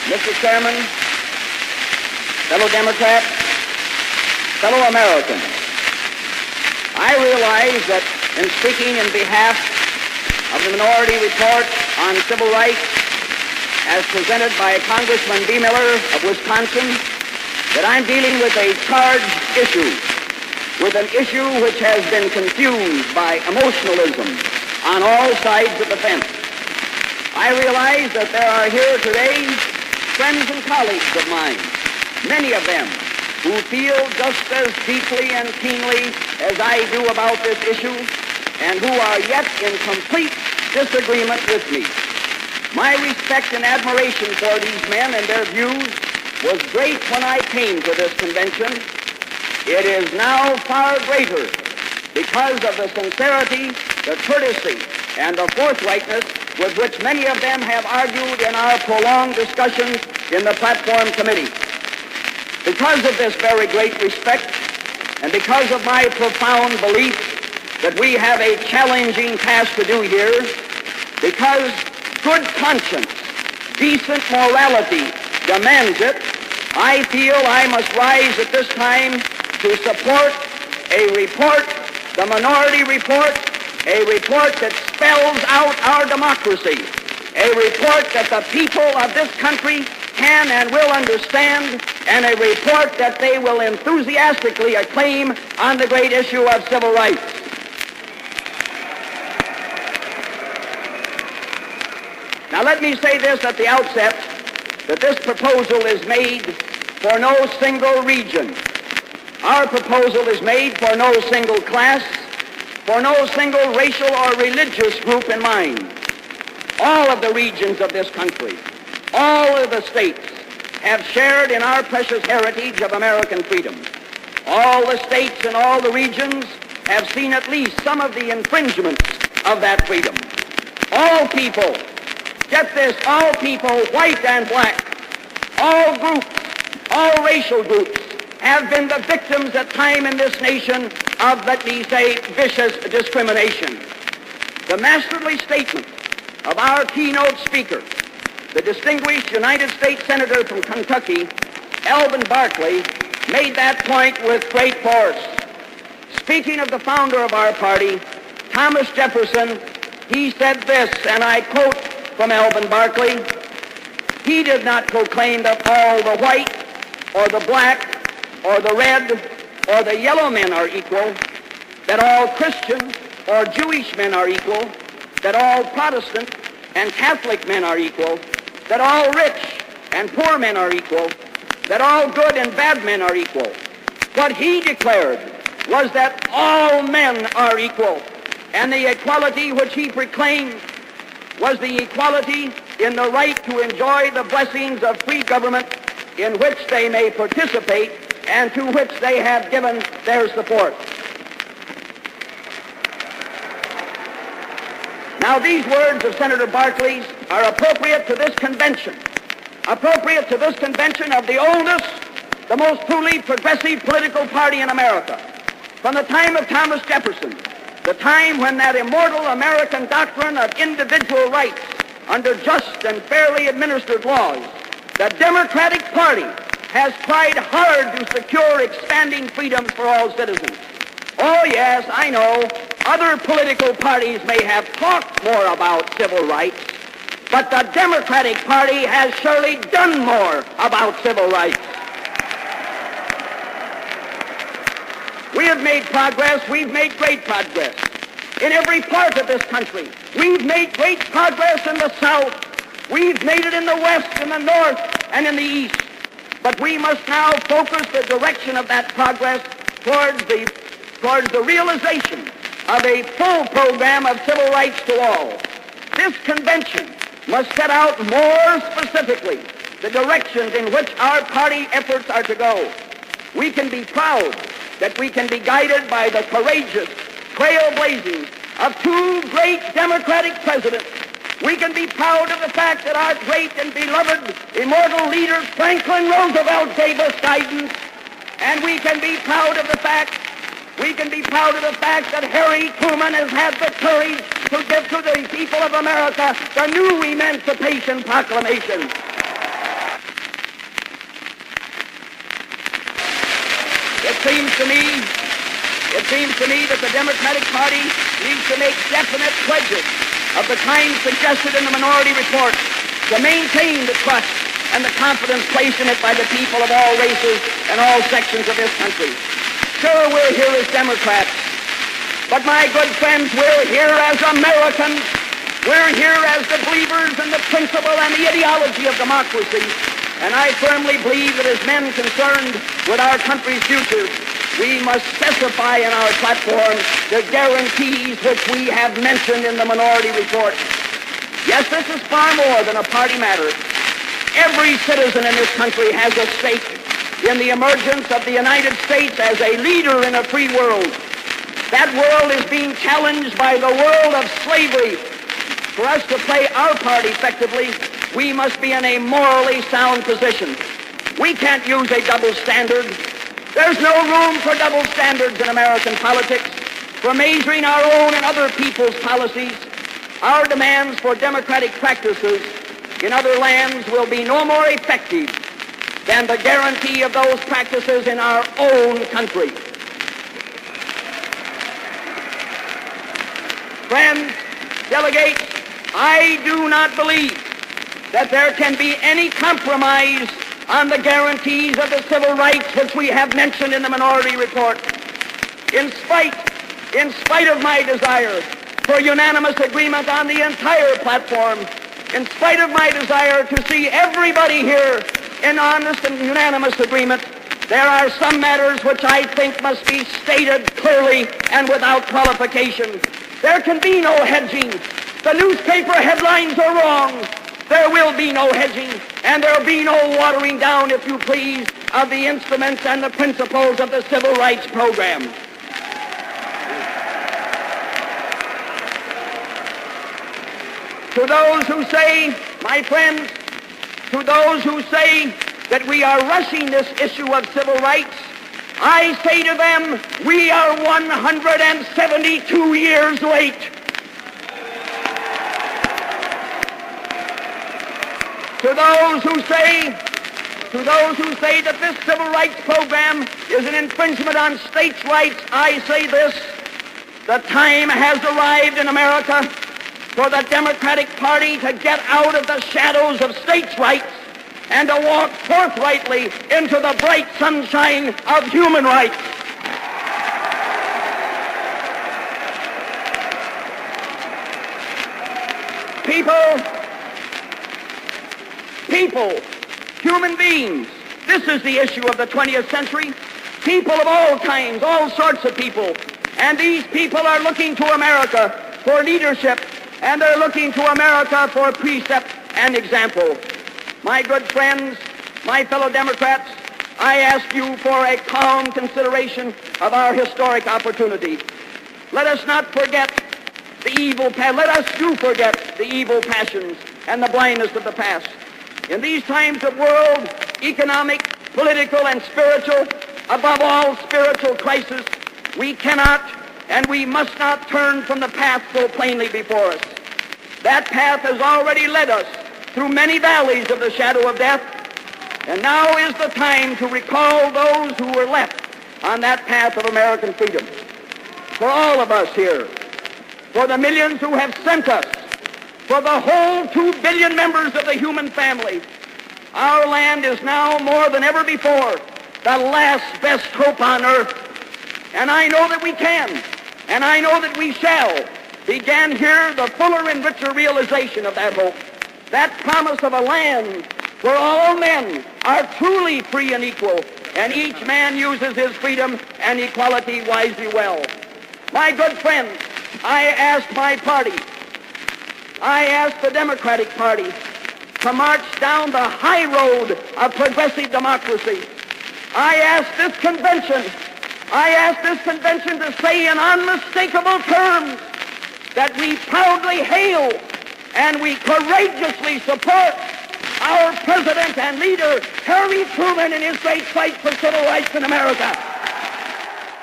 Mr. Chairman, fellow Democrats, fellow Americans, I realize that in speaking in behalf of the minority report on civil rights as presented by Congressman B. Miller of Wisconsin, that I'm dealing with a charged issue, with an issue which has been confused by emotionalism on all sides of the fence. I realize that there are here today friends and colleagues of mine, many of them who feel just as deeply and keenly as I do about this issue and who are yet in complete disagreement with me. My respect and admiration for these men and their views was great when I came to this convention. It is now far greater because of the sincerity, the courtesy, and the forthrightness with which many of them have argued in our prolonged discussions in the platform committee. Because of this very great respect, and because of my profound belief that we have a challenging task to do here, because good conscience, decent morality demands it, I feel I must rise at this time to support a report, the minority report, a report that spells out our democracy, a report that the people of this country can and will understand, and a report that they will enthusiastically acclaim on the great issue of civil rights. Now let me say this at the outset, that this proposal is made for no single region. Our proposal is made for no single class, for no single racial or religious group in mind. All of the regions of this country, all of the states have shared in our precious heritage of American freedom. All the states and all the regions have seen at least some of the infringements of that freedom. All people, get this, all people, white and black, all groups, all racial groups, have been the victims at time in this nation of, let me say, vicious discrimination. The masterly statement of our keynote speaker, the distinguished United States Senator from Kentucky, Alvin Barkley, made that point with great force. Speaking of the founder of our party, Thomas Jefferson, he said this, and I quote from Alvin Barkley, "He did not proclaim that all the white or the black or the red or the yellow men are equal, that all Christian or Jewish men are equal, that all Protestant and Catholic men are equal, that all rich and poor men are equal, that all good and bad men are equal." What he declared was that all men are equal, and the equality which he proclaimed was the equality in the right to enjoy the blessings of free government in which they may participate and to which they have given their support. Now, these words of Senator Barkley's are appropriate to this convention of the oldest, the most truly progressive political party in America. From the time of Thomas Jefferson, the time when that immortal American doctrine of individual rights under just and fairly administered laws, the Democratic Party has tried hard to secure expanding freedoms for all citizens. Oh yes, I know, other political parties may have talked more about civil rights, but the Democratic Party has surely done more about civil rights. We have made progress, we've made great progress in every part of this country. We've made great progress in the South, we've made it in the West, in the North, and in the East. But we must now focus the direction of that progress towards the realization of a full program of civil rights to all. This convention must set out more specifically the directions in which our party efforts are to go. We can be proud that we can be guided by the courageous trailblazing of two great Democratic presidents. We can be proud of the fact that our great and beloved immortal leader Franklin Roosevelt gave us guidance, and we can be proud of the fact that Harry Truman has had the courage to give to the people of America the new Emancipation Proclamation. It seems to me that the Democratic Party needs to make definite pledges of the kind suggested in the minority report to maintain the trust and the confidence placed in it by the people of all races and all sections of this country. Sure, we're here as Democrats, but my good friends, we're here as Americans. We're here as the believers in the principle and the ideology of democracy. And I firmly believe that as men concerned with our country's future, we must specify in our platform the guarantees which we have mentioned in the minority report. Yes, this is far more than a party matter. Every citizen in this country has a stake in the emergence of the United States as a leader in a free world. That world is being challenged by the world of slavery. For us to play our part effectively, we must be in a morally sound position. We can't use a double standard. There's no room for double standards in American politics. For measuring our own and other people's policies, our demands for democratic practices in other lands will be no more effective than the guarantee of those practices in our own country. Friends, delegates, I do not believe that there can be any compromise on the guarantees of the civil rights which we have mentioned in the minority report. In spite of my desire for unanimous agreement on the entire platform, in spite of my desire to see everybody here in honest and unanimous agreement, there are some matters which I think must be stated clearly and without qualification. There can be no hedging. The newspaper headlines are wrong. There will be no hedging, and there will be no watering down, if you please, of the instruments and the principles of the civil rights program. To those who say, my friends, to those who say that we are rushing this issue of civil rights, I say to them, we are 172 years late. To those who say that this civil rights program is an infringement on states' rights, I say this: the time has arrived in America for the Democratic Party to get out of the shadows of states' rights and to walk forthrightly into the bright sunshine of human rights. People, human beings, this is the issue of the 20th century. People of all kinds, all sorts of people. And these people are looking to America for leadership, and they're looking to America for precept and example. My good friends, my fellow Democrats, I ask you for a calm consideration of our historic opportunity. Let us not forget the evil past. Let us do forget the evil passions and the blindness of the past. In these times of world, economic, political, and spiritual, above all spiritual crisis, we cannot and we must not turn from the path so plainly before us. That path has already led us through many valleys of the shadow of death, and now is the time to recall those who were left on that path of American freedom. For all of us here, for the millions who have sent us, for the whole 2 billion members of the human family, our land is now more than ever before the last best hope on earth. And I know that we can, and I know that we shall, begin here the fuller and richer realization of that hope, that promise of a land where all men are truly free and equal, and each man uses his freedom and equality wisely well. My good friends, I ask my party, I ask the Democratic Party to march down the high road of progressive democracy. I ask this convention to say in unmistakable terms that we proudly hail and we courageously support our President and leader, Harry Truman, in his great fight for civil rights in America.